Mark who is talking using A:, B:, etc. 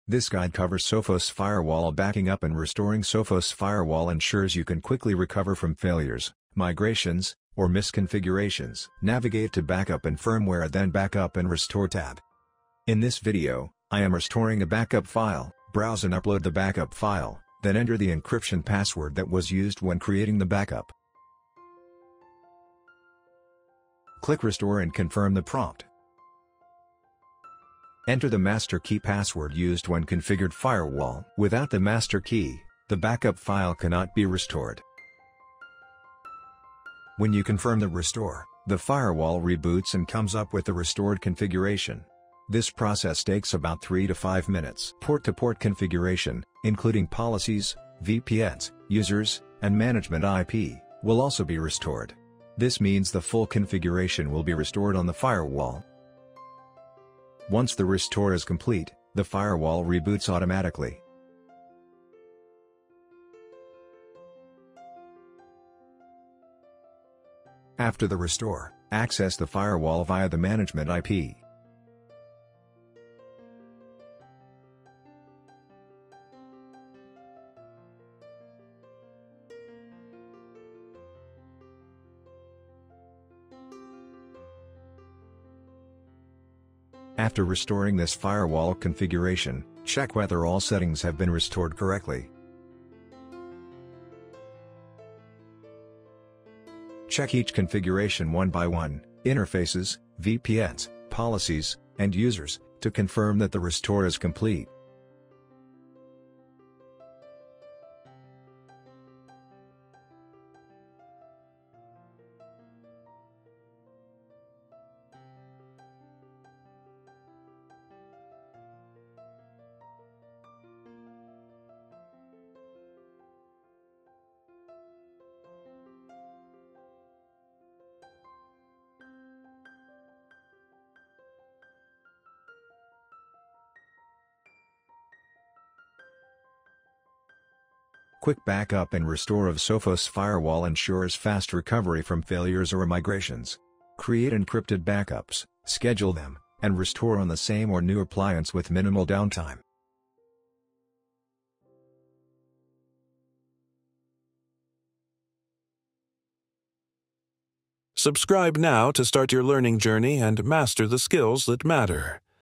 A: This guide covers Sophos Firewall. Backing up and restoring Sophos Firewall ensures you can quickly recover from failures, migrations, or misconfigurations. Navigate to Backup and Firmware, then Backup and Restore tab. In this video, I am restoring a backup file. Browse and upload the backup file, then enter the encryption password that was used when creating the backup. Click Restore and confirm the prompt. Enter the master key password used when configured firewall. Without the master key, the backup file cannot be restored. When you confirm the restore, the firewall reboots and comes up with the restored configuration. This process takes about 3 to 5 minutes. Port-to-port configuration, including policies, VPNs, users, and management IP, will also be restored. This means the full configuration will be restored on the firewall. Once the restore is complete, the firewall reboots automatically. After the restore, access the firewall via the management IP. After restoring this firewall configuration, check whether all settings have been restored correctly. Check each configuration one by one, interfaces, VPNs, policies, and users, to confirm that the restore is complete. Quick backup and restore of Sophos Firewall ensures fast recovery from failures or migrations. Create encrypted backups, schedule them, and restore on the same or new appliance with minimal downtime.
B: Subscribe now to start your learning journey and master the skills that matter.